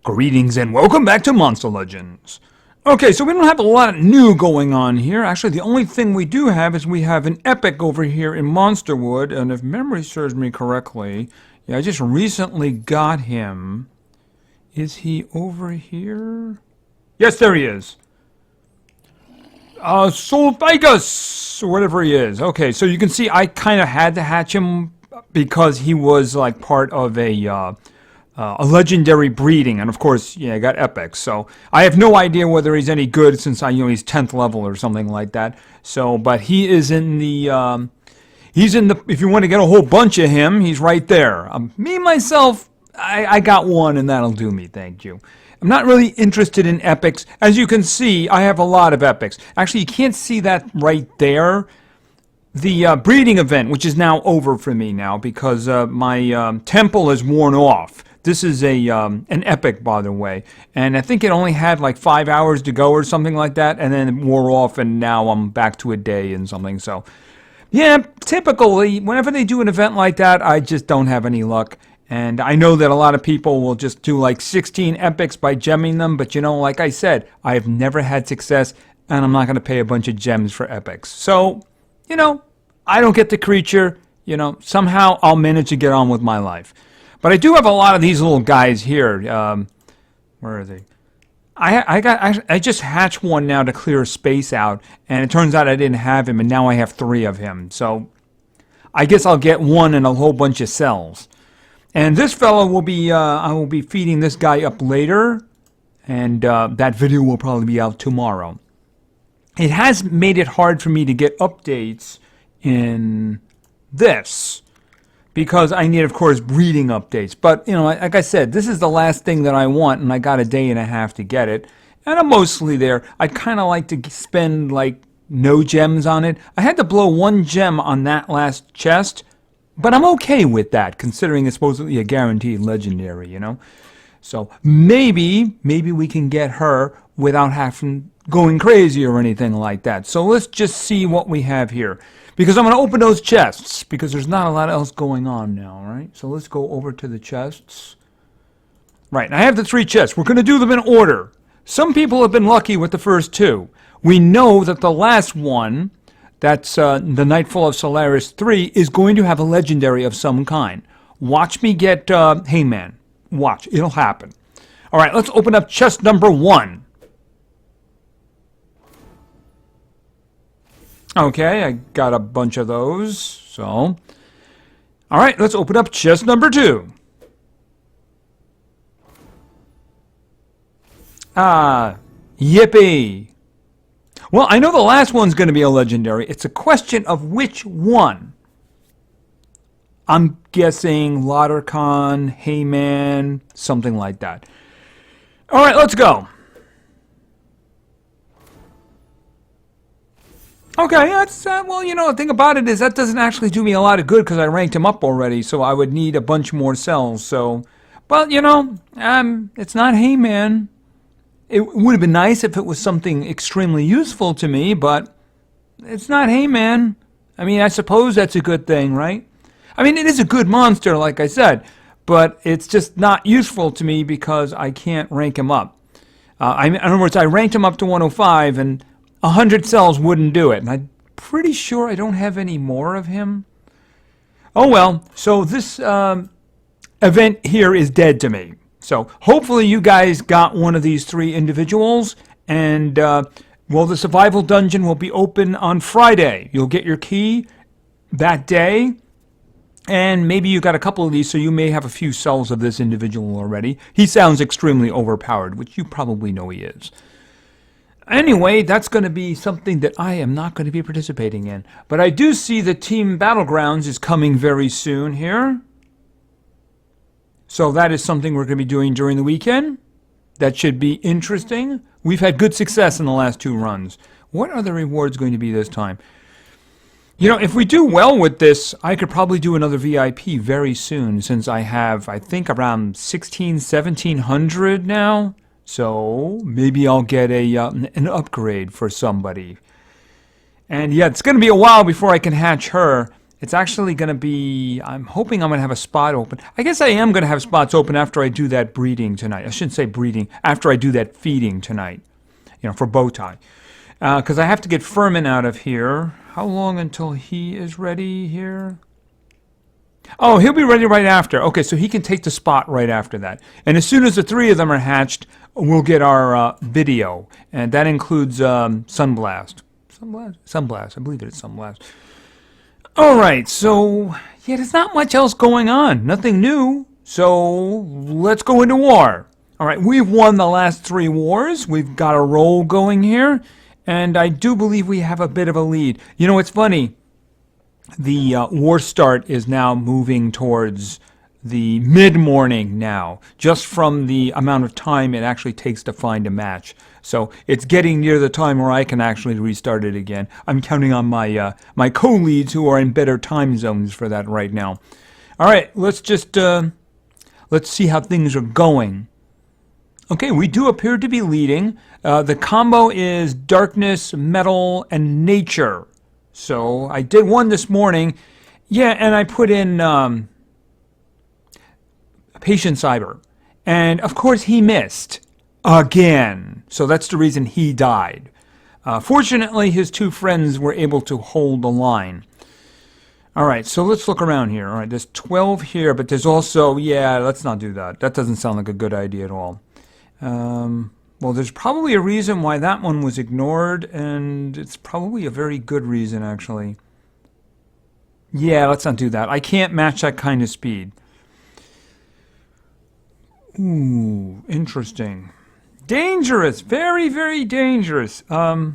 Greetings and welcome back to Monster Legends. Okay, so we don't have a lot new going on here. Actually, the only thing we do have is we have an epic over here in Monsterwood, and if memory serves me correctly, yeah, I just recently got him. Is he over here? Yes, there he is. Solaris, or whatever he is. Okay, so you can see I kind of had to hatch him because he was like part of a legendary breeding, and of course, yeah, I got epics. So I have no idea whether he's any good since he's 10th level or something like that. So, but he is in the, if you want to get a whole bunch of him, he's right there. Me, myself, I got one and that'll do me, thank you. I'm not really interested in epics. As you can see, I have a lot of epics. Actually, you can't see that right there. The breeding event, which is now over for me now because my temple is worn off. This is an epic, by the way, and I think it only had like 5 hours to go or something like that, and then it wore off, and now I'm back to a day and something. So, yeah, typically, whenever they do an event like that, I just don't have any luck. And I know that a lot of people will just do like 16 epics by gemming them, but like I said, I have never had success, and I'm not going to pay a bunch of gems for epics. So, I don't get the creature, somehow I'll manage to get on with my life. But I do have a lot of these little guys here. Where are they? I just hatched one now to clear space out, and it turns out I didn't have him, and now I have 3 of him. So I guess I'll get one and a whole bunch of cells. And this fellow will be, I will be feeding this guy up later, and that video will probably be out tomorrow. It has made it hard for me to get updates in this, because I need, of course, breeding updates. But, like I said, this is the last thing that I want, and I got a day and a half to get it. And I'm mostly there. I'd kind of like to spend, like, no gems on it. I had to blow 1 gem on that last chest, but I'm okay with that, considering it's supposedly a guaranteed legendary, So maybe we can get her without having going crazy or anything like that. So let's just see what we have here. Because I'm going to open those chests, because there's not a lot else going on now, right? So let's go over to the chests. Right, I have the 3 chests. We're going to do them in order. Some people have been lucky with the first 2. We know that the last one, that's the Nightfall of Solaris 3, is going to have a legendary of some kind. Watch me get Heyman. Watch, it'll happen. All right, let's open up chest number 1. Okay, I got a bunch of those, so. All right, let's open up chest number 2. Yippee. Well, I know the last one's going to be a legendary. It's a question of which one. I'm guessing Anakin, Heyman, something like that. All right, let's go. Okay, that's, well, the thing about it is that doesn't actually do me a lot of good because I ranked him up already, so I would need a bunch more cells, so. But, it's not Heyman. It would have been nice if it was something extremely useful to me, but it's not Heyman. I mean, I suppose that's a good thing, right? I mean, it is a good monster, like I said, but it's just not useful to me because I can't rank him up. In other words, I ranked him up to 105, and 100 cells wouldn't do it, and I'm pretty sure I don't have any more of him. Oh well, so this event here is dead to me. So hopefully you guys got one of these 3 individuals, and well, the survival dungeon will be open on Friday. You'll get your key that day, and maybe you got a couple of these, so you may have a few cells of this individual already. He sounds extremely overpowered, which you probably know he is. Anyway, that's going to be something that I am not going to be participating in. But I do see the Team Battlegrounds is coming very soon here. So that is something we're going to be doing during the weekend. That should be interesting. We've had good success in the last 2 runs. What are the rewards going to be this time? If we do well with this, I could probably do another VIP very soon, since I have, I think, around 1,700 now. So maybe I'll get an upgrade for somebody. And yeah, it's going to be a while before I can hatch her. It's actually going to be, I'm hoping I'm going to have a spot open. I guess I am going to have spots open after I do that breeding tonight. I shouldn't say breeding, after I do that feeding tonight, for Bowtie. Because I have to get Furman out of here. How long until he is ready here? Oh, he'll be ready right after. Okay, so he can take the spot right after that. And as soon as the 3 of them are hatched, we'll get our video. And that includes Sunblast. Sunblast. I believe it's Sunblast. All right, so, yeah, there's not much else going on. Nothing new. So let's go into war. All right, we've won the last 3 wars. We've got a roll going here. And I do believe we have a bit of a lead. You know, it's funny. The war start is now moving towards the mid-morning now, just from the amount of time it actually takes to find a match. So it's getting near the time where I can actually restart it again. I'm counting on my my co-leads who are in better time zones for that right now. All right, let's just let's see how things are going. Okay, we do appear to be leading. The combo is darkness, metal, and nature. So I did one this morning. Yeah, and I put in Patient Cyber. And of course he missed again. So that's the reason he died. Fortunately, his 2 friends were able to hold the line. All right, so let's look around here. All right, there's 12 here, but there's also, yeah, let's not do that. That doesn't sound like a good idea at all. Well, there's probably a reason why that one was ignored, and it's probably a very good reason, actually. Yeah, let's not do that. I can't match that kind of speed. Ooh, interesting. Dangerous. Very, very dangerous. What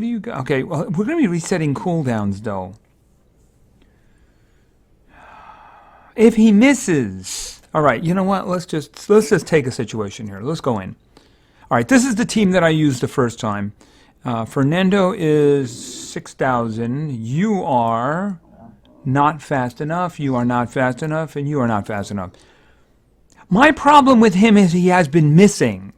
do you got? Okay, well, we're going to be resetting cooldowns, though. If he misses... All right, you know what? Let's just take a situation here. Let's go in. All right, this is the team that I used the first time. Fernando is 6,000. You are not fast enough. You are not fast enough, and you are not fast enough. My problem with him is he has been missing.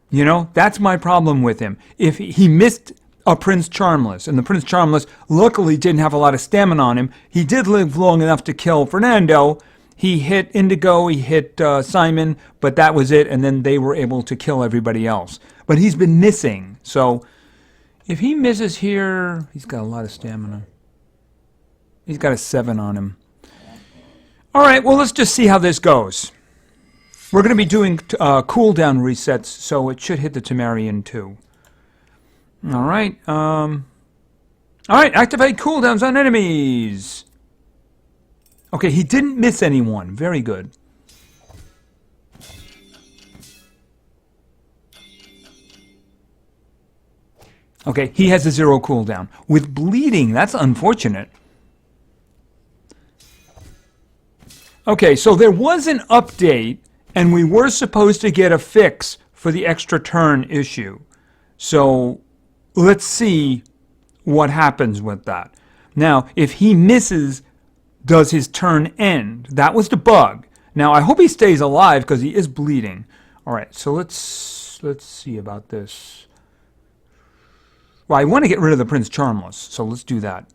You know, that's my problem with him. If he missed a Prince Charmless, and the Prince Charmless luckily didn't have a lot of stamina on him, he did live long enough to kill Fernando. He hit Indigo, he hit Simon, but that was it, and then they were able to kill everybody else. But he's been missing, so if he misses here, he's got a lot of stamina. He's got a 7 on him. All right, well, let's just see how this goes. We're going to be doing cooldown resets, so it should hit the Temerian too. All right, activate cooldowns on enemies. Okay, he didn't miss anyone. Very good. Okay, he has a 0 cooldown. With bleeding, that's unfortunate. Okay, so there was an update, and we were supposed to get a fix for the extra turn issue. So let's see what happens with that. Now, if he misses... does his turn end? That was the bug. Now, I hope he stays alive because he is bleeding. All right, so let's see about this. Well, I want to get rid of the Prince Charmless, so let's do that.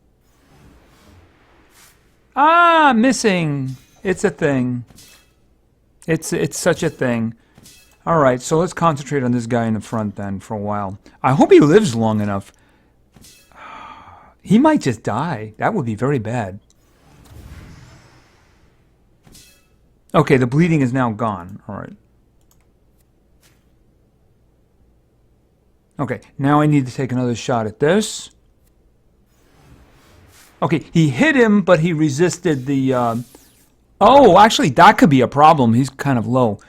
Ah, missing. It's a thing. It's such a thing. All right, so let's concentrate on this guy in the front then for a while. I hope he lives long enough. He might just die. That would be very bad. Okay, the bleeding is now gone. All right. Okay, now I need to take another shot at this. Okay, he hit him, but he resisted the... Oh, actually, that could be a problem. He's kind of low.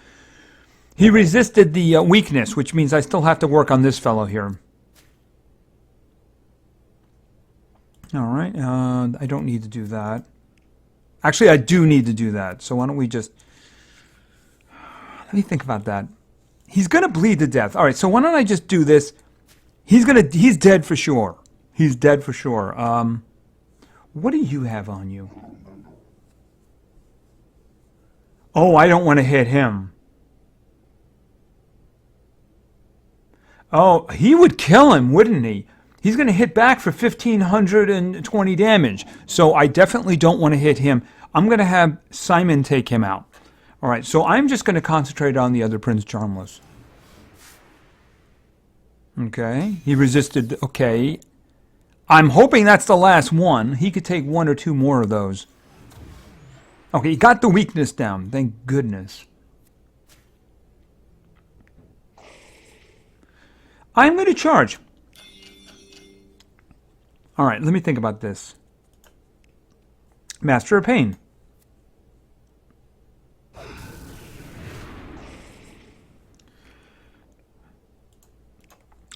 He resisted the weakness, which means I still have to work on this fellow here. All right, I don't need to do that. Actually, I do need to do that. So why don't we just... Let me think about that. He's going to bleed to death. All right, so why don't I just do this? He's dead for sure. He's dead for sure. What do you have on you? Oh, I don't want to hit him. Oh, he would kill him, wouldn't he? He's going to hit back for 1,520 damage. So I definitely don't want to hit him. I'm going to have Simon take him out. All right, so I'm just going to concentrate on the other Prince Charmless. Okay, he resisted. Okay. I'm hoping that's the last one. He could take one or two more of those. Okay, he got the weakness down. Thank goodness. I'm going to charge. All right, let me think about this. Master of Pain.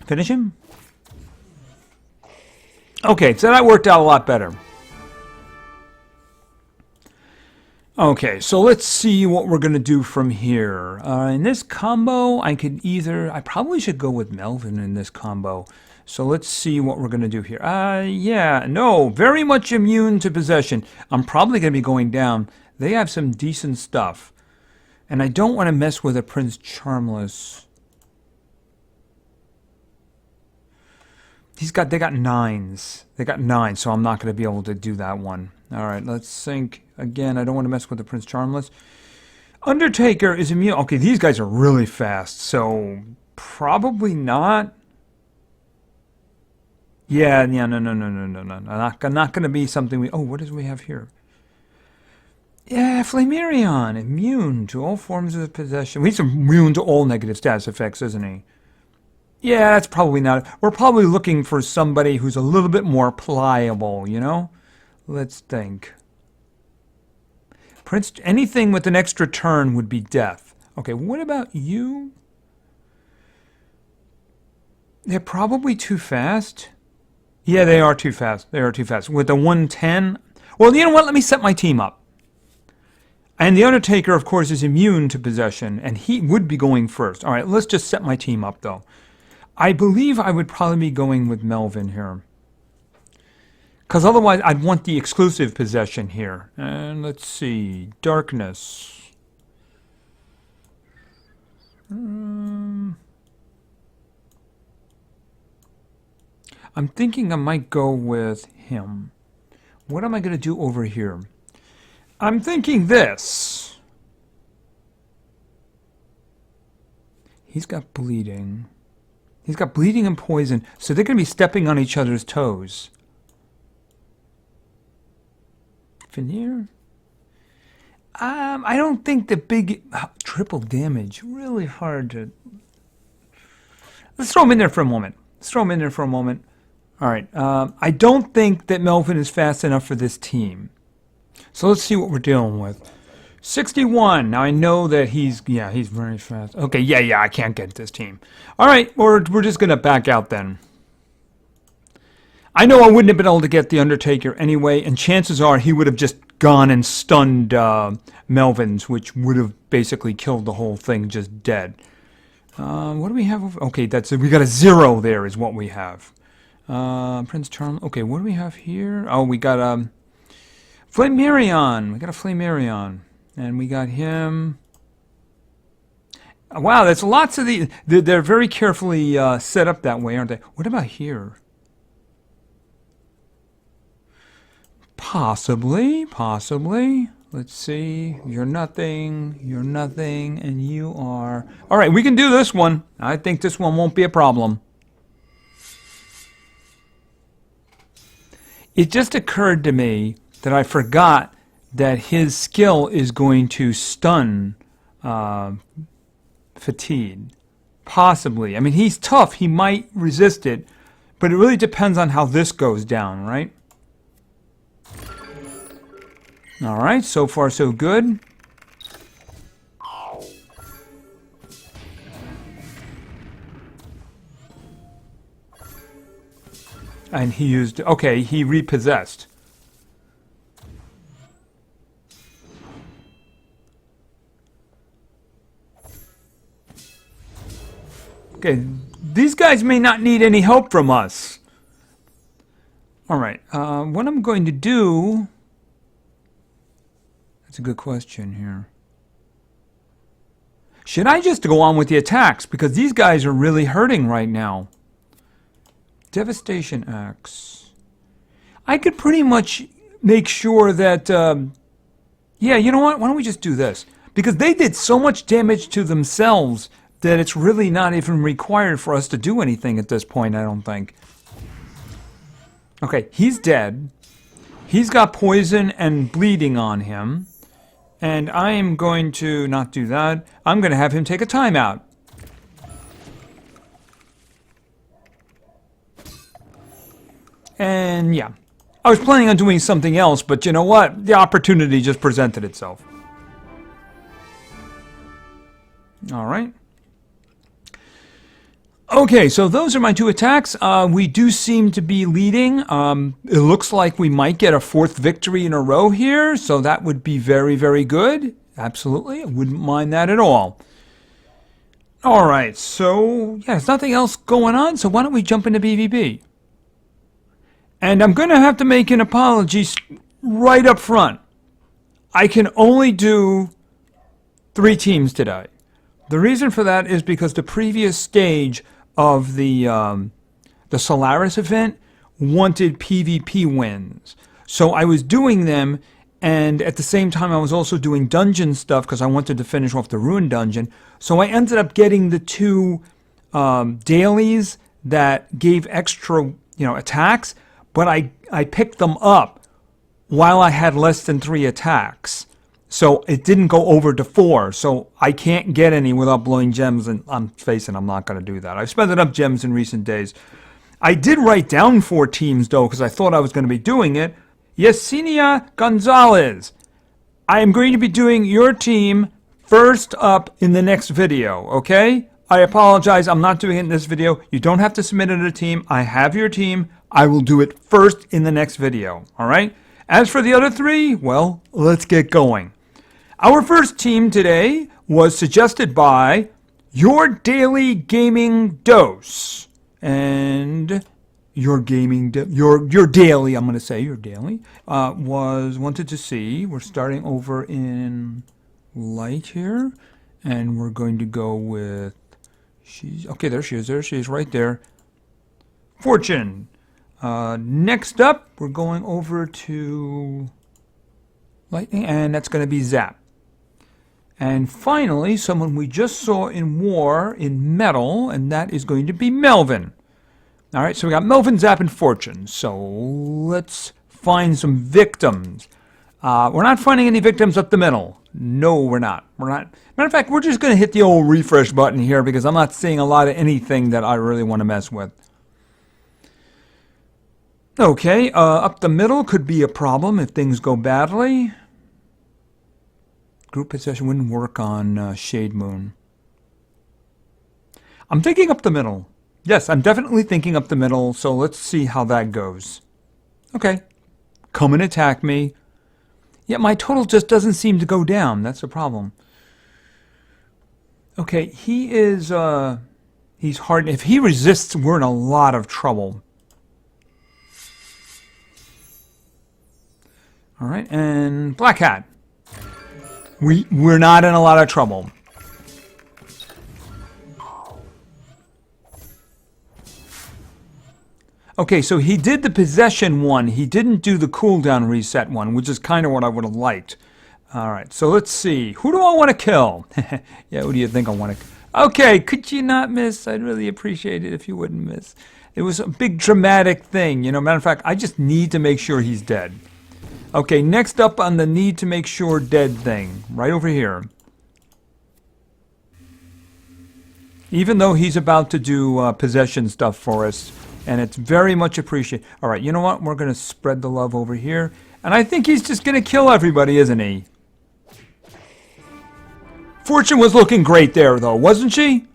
Finish him? Okay, so that worked out a lot better. Okay, so let's see what we're going to do from here. In this combo, I probably should go with Melvin in this combo. So let's see what we're going to do here. Yeah, no, very much immune to possession. I'm probably going to be going down. They have some decent stuff. And I don't want to mess with a Prince Charmless. They got nines. They got 9, so I'm not going to be able to do that one. All right, let's think. Again, I don't want to mess with the Prince Charmless. Undertaker is immune. Okay, these guys are really fast, so probably not. Yeah, no. Not going to be something we... Oh, what do we have here? Yeah, Flamarion, immune to all forms of possession. He's immune to all negative status effects, isn't he? Yeah, that's probably not... We're probably looking for somebody who's a little bit more pliable, you know? Let's think. Anything with an extra turn would be death. Okay, what about you? They're probably too fast. Yeah, they are too fast. They are too fast. With the 110... Well, you know what? Let me set my team up. And the Undertaker, of course, is immune to possession, and he would be going first. All right, let's just set my team up, though. I believe I would probably be going with Melvin here. Because otherwise, I'd want the exclusive possession here. And let's see. Darkness. I'm thinking I might go with him. What am I going to do over here? I'm thinking this. He's got bleeding. He's got bleeding and poison, so they're going to be stepping on each other's toes. Veneer? I don't think the big triple damage. Really hard to... Let's throw him in there for a moment. All right. I don't think that Melvin is fast enough for this team. So let's see what we're dealing with. 61. Now I know that he's very fast. Okay, yeah, I can't get this team. All right, we're just going to back out then. I know I wouldn't have been able to get the Undertaker anyway, and chances are he would have just gone and stunned Melvin's, which would have basically killed the whole thing just dead. What do we have? Okay, we got a 0 there is what we have. Prince Charm. Okay, what do we have here? Oh, we got Flamarion. We got a Flamarion. And we got him. Wow, there's lots of these. They're very carefully set up that way, aren't they? What about here? Possibly. Let's see. You're nothing, and you are... All right, we can do this one. I think this one won't be a problem. It just occurred to me that I forgot that his skill is going to stun Fatigue. Possibly. I mean, he's tough. He might resist it, but it really depends on how this goes down, right? All right, so far so good. And he used... Okay, he repossessed. Okay, these guys may not need any help from us. All right, what I'm going to do... That's a good question here. Should I just go on with the attacks? Because these guys are really hurting right now. Devastation Axe. I could pretty much make sure that... yeah, you know what? Why don't we just do this? Because they did so much damage to themselves that it's really not even required for us to do anything at this point, I don't think. Okay, he's dead. He's got poison and bleeding on him. And I am going to not do that. I'm going to have him take a timeout. And yeah, I was planning on doing something else, but you know what? The opportunity just presented itself. All right. Okay, so those are my two attacks. We do seem to be leading. It looks like we might get a fourth victory in a row here, so that would be very, very good. Absolutely, I wouldn't mind that at all. All right, so yeah, there's nothing else going on, so why don't we jump into PvP? And I'm going to have to make an apology right up front. I can only do 3 teams today. The reason for that is because the previous stage of the Solaris event wanted PvP wins. So I was doing them, and at the same time I was also doing dungeon stuff because I wanted to finish off the Ruin Dungeon. So I ended up getting the 2 dailies that gave extra, attacks, but I picked them up while I had less than 3 attacks. So it didn't go over to 4, so I can't get any without blowing gems, and I'm facing I'm not going to do that. I've spent enough gems in recent days. I did write down 4 teams, though, because I thought I was going to be doing it. Yesenia Gonzalez, I am going to be doing your team first up in the next video, okay? I apologize, I'm not doing it in this video. You don't have to submit it a team. I have your team. I will do it first in the next video, all right? As for the other 3, well, let's get going. Our first team today was suggested by Your Daily Gaming Dose. And your daily, I'm going to say your daily, was wanted to see. We're starting over in light here. And we're going to go with, okay, there she is right there. Fortune. Next up, we're going over to lightning, and that's going to be Zap. And finally, someone we just saw in War in Metal, and that is going to be Melvin. All right, so we got Melvin, Zap, and Fortune. So let's find some victims. We're not finding any victims up the middle. No, we're not. Matter of fact, we're just going to hit the old refresh button here because I'm not seeing a lot of anything that I really want to mess with. Okay, up the middle could be a problem if things go badly. Group possession wouldn't work on Shade Moon. I'm thinking up the middle. Yes, I'm definitely thinking up the middle, so let's see how that goes. Okay, come and attack me. Yet my total just doesn't seem to go down. That's a problem. Okay, he is, he's hard. If he resists, we're in a lot of trouble. All right, and Black Hat. We're not in a lot of trouble. Okay, so he did the possession one. He didn't do the cooldown reset one, which is kind of what I would have liked. All right, so let's see. Who do I want to kill? Yeah, who do you think I want to kill? Okay, could you not miss? I'd really appreciate it if you wouldn't miss. It was a big dramatic thing. Matter of fact, I just need to make sure he's dead. Okay, next up on the need to make sure dead thing, right over here. Even though he's about to do possession stuff for us, and it's very much appreciated. All right, you know what? We're going to spread the love over here. And I think he's just going to kill everybody, isn't he? Fortune was looking great there, though, wasn't she?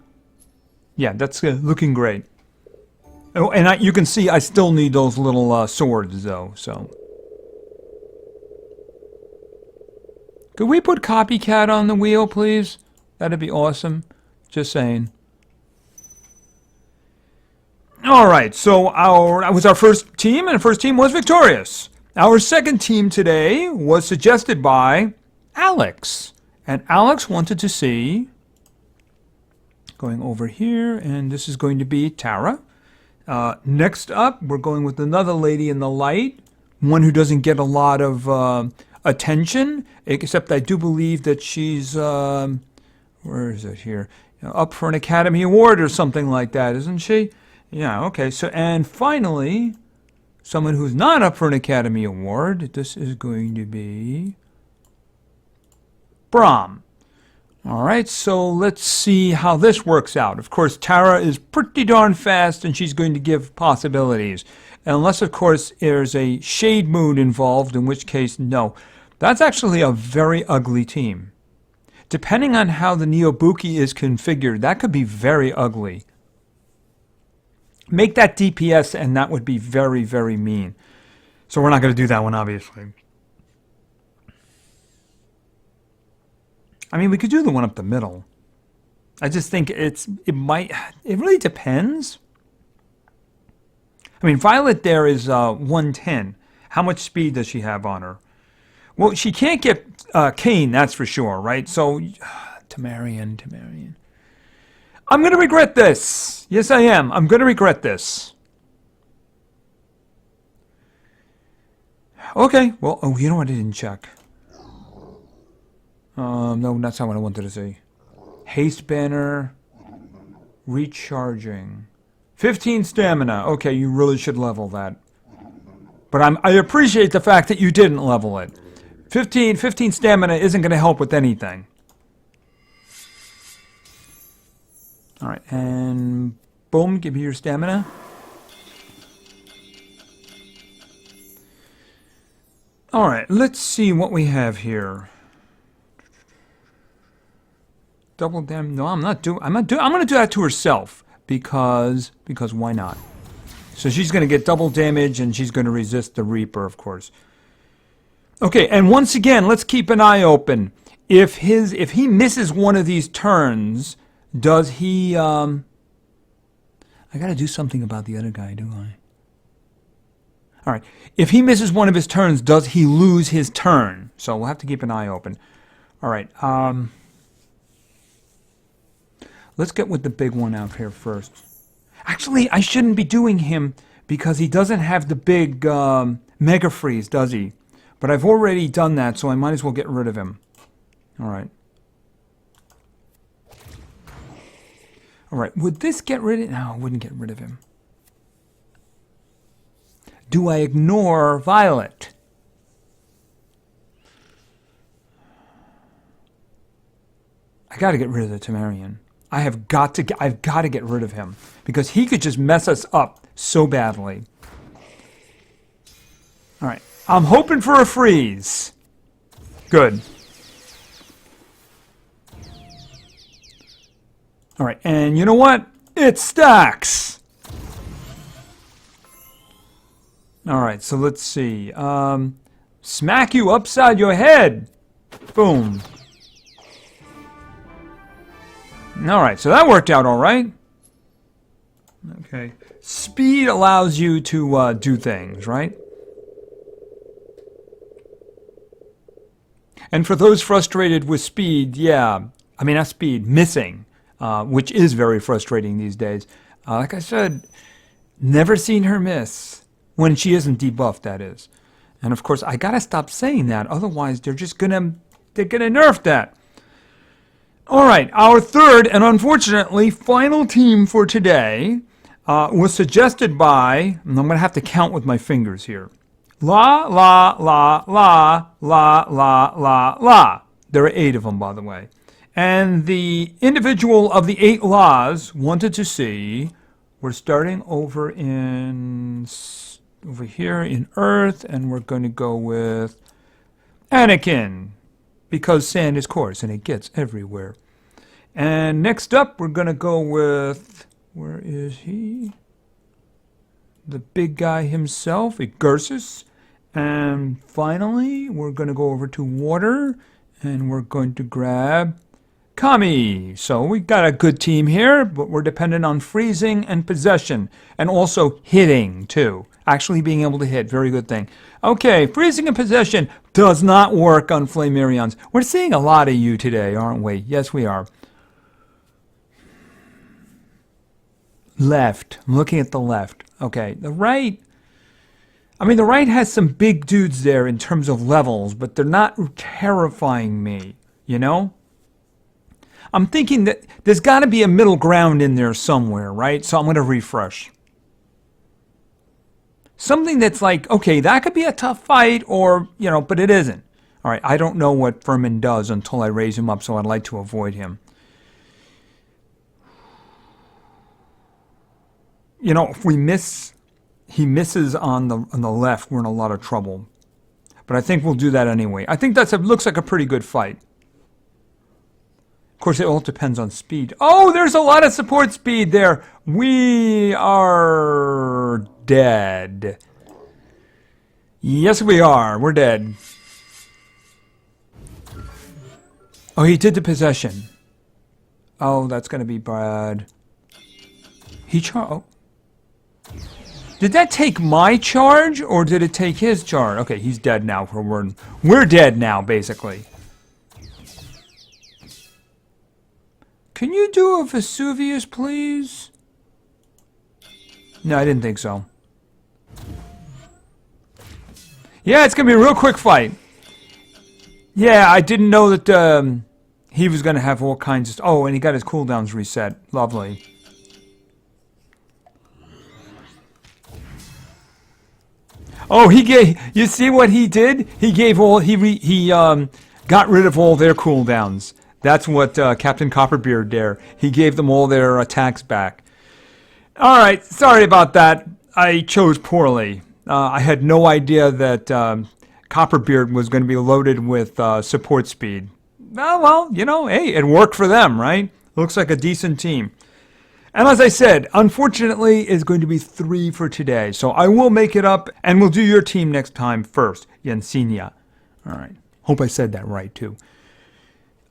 Yeah, that's looking great. Oh, and you can see I still need those little swords, though, so... Could we put Copycat on the wheel, please? That'd be awesome. Just saying. All right, so that was our first team, and the first team was victorious. Our second team today was suggested by Alex. And Alex wanted to see, going over here, and this is going to be Tara. Next up, we're going with another lady in the light, one who doesn't get a lot of attention, except I do believe that she's, where is it here? Up for an Academy Award or something like that, isn't she? Yeah, okay. So, and finally, someone who's not up for an Academy Award, this is going to be Brahm. All right, so let's see how this works out. Of course, Tara is pretty darn fast, and she's going to give possibilities. Unless, of course, there's a shade moon involved, in which case, no. That's actually a very ugly team. Depending on how the Neobuki is configured, that could be very ugly. Make that DPS, and that would be very, very mean. So we're not going to do that one, obviously. I mean, we could do the one up the middle. I just think it really depends. I mean, Violet there is 110. How much speed does she have on her? Well, she can't get Kane, that's for sure, right? So, Tamarian. I'm going to regret this. Yes, I am. I'm going to regret this. Okay, well, oh, you know what? I didn't check. No, that's not what I wanted to say. Haste banner. Recharging. 15 stamina. Okay, you really should level that. But I appreciate the fact that you didn't level it. 15 stamina isn't going to help with anything. Alright, and boom, give me your stamina. Alright, let's see what we have here. Double damage. No, I'm going to do that to herself because why not? So she's going to get double damage and she's going to resist the Reaper, of course. Okay, and once again, let's keep an eye open. If he misses one of these turns, does he I got to do something about the other guy, do I? All right. If he misses one of his turns, does he lose his turn? So we'll have to keep an eye open. All right. Let's get with the big one out here first. Actually, I shouldn't be doing him because he doesn't have the big Mega Freeze, does he? But I've already done that, so I might as well get rid of him. All right. All right. Would this get rid of... No, it wouldn't get rid of him. Do I ignore Violet? I got to get rid of the Tamarian. I've got to get rid of him because he could just mess us up so badly. All right. I'm hoping for a freeze. Good. All right. And you know what? It stacks. All right. So let's see. Smack you upside your head. Boom. All right, so that worked out all right. Okay. Speed allows you to do things, right? And for those frustrated with speed, yeah. I mean, not speed, missing, which is very frustrating these days. Like I said, never seen her miss. When she isn't debuffed, that is. And of course, I gotta stop saying that. Otherwise, they're gonna nerf that. All right, our third and unfortunately final team for today was suggested by, and I'm going to have to count with my fingers here. La, la, la, la, la, la, la, la. There are 8 of them, by the way. And the individual of the 8 laws wanted to see, we're starting over here in Earth, and we're going to go with Anakin. Because sand is coarse and it gets everywhere. And next up, we're going to go with, where is he? The big guy himself, Igursus. And finally, we're going to go over to water and we're going to grab Kami. So we got a good team here, but we're dependent on freezing and possession and also hitting too. Actually being able to hit, very good thing. Okay, freezing and possession does not work on Flamarions. We're seeing a lot of you today, aren't we? Yes, we are. Left. I'm looking at the left. Okay, the right. I mean, the right has some big dudes there in terms of levels, but they're not terrifying me, you know? I'm thinking that there's got to be a middle ground in there somewhere, right? So I'm going to refresh. Something that's like, okay, that could be a tough fight, or, you know, but it isn't. All right, I don't know what Furman does until I raise him up, so I'd like to avoid him. You know, if we miss, he misses on the left, we're in a lot of trouble. But I think we'll do that anyway. I think looks like a pretty good fight. Of course, it all depends on speed. Oh, there's a lot of support speed there. We are dead. Yes, we are. We're dead. Oh, he did the possession. Oh, that's going to be bad. Oh. Did that take my charge, or did it take his charge? Okay, he's dead now. We're dead now, basically. Can you do a Vesuvius, please? No, I didn't think so. Yeah, it's going to be a real quick fight. Yeah, I didn't know that he was going to have all kinds of... Oh, and he got his cooldowns reset. Lovely. Oh, he gave... You see what he did? He gave all... He got rid of all their cooldowns. That's what Captain Copperbeard did. He gave them all their attacks back. All right, sorry about that. I chose poorly. I had no idea that Copperbeard was going to be loaded with support speed. Well, you know, hey, it worked for them, right? Looks like a decent team. And as I said, unfortunately, it's going to be 3 for today. So I will make it up, and we'll do your team next time first, Yensinia. All right. Hope I said that right, too.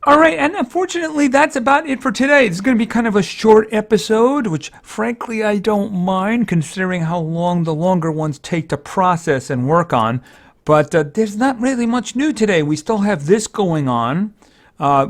All right, and unfortunately, that's about it for today. It's going to be kind of a short episode, which, frankly, I don't mind, considering how long the longer ones take to process and work on. But there's not really much new today. We still have this going on.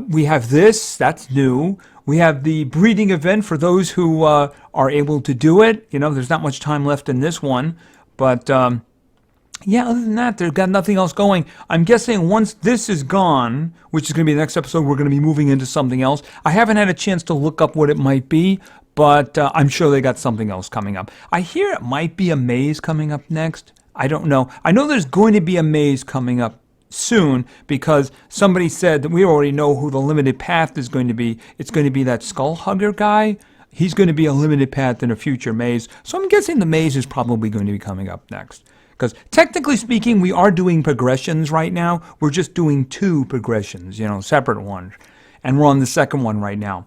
We have this. That's new. We have the breeding event for those who are able to do it. You know, there's not much time left in this one. But, yeah, other than that, they've got nothing else going. I'm guessing once this is gone, which is going to be the next episode, we're going to be moving into something else. I haven't had a chance to look up what it might be, but I'm sure they got something else coming up. I hear it might be a maze coming up next. I don't know. I know there's going to be a maze coming up soon because somebody said that we already know who the limited path is going to be. It's going to be that skull hugger guy. He's going to be a limited path in a future maze. So I'm guessing the maze is probably going to be coming up next. Because technically speaking, we are doing progressions right now. We're just doing 2 progressions, you know, separate ones. And we're on the second one right now.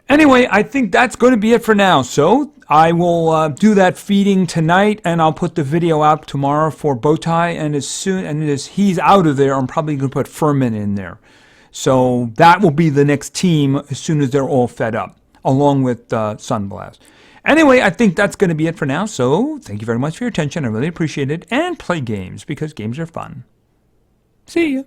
Anyway, I think that's going to be it for now. So I will do that feeding tonight, and I'll put the video out tomorrow for Bowtie. And as he's out of there, I'm probably going to put Furman in there. So that will be the next team as soon as they're all fed up, along with Sunblast. Anyway, I think that's going to be it for now. So thank you very much for your attention. I really appreciate it. And play games, because games are fun. See ya.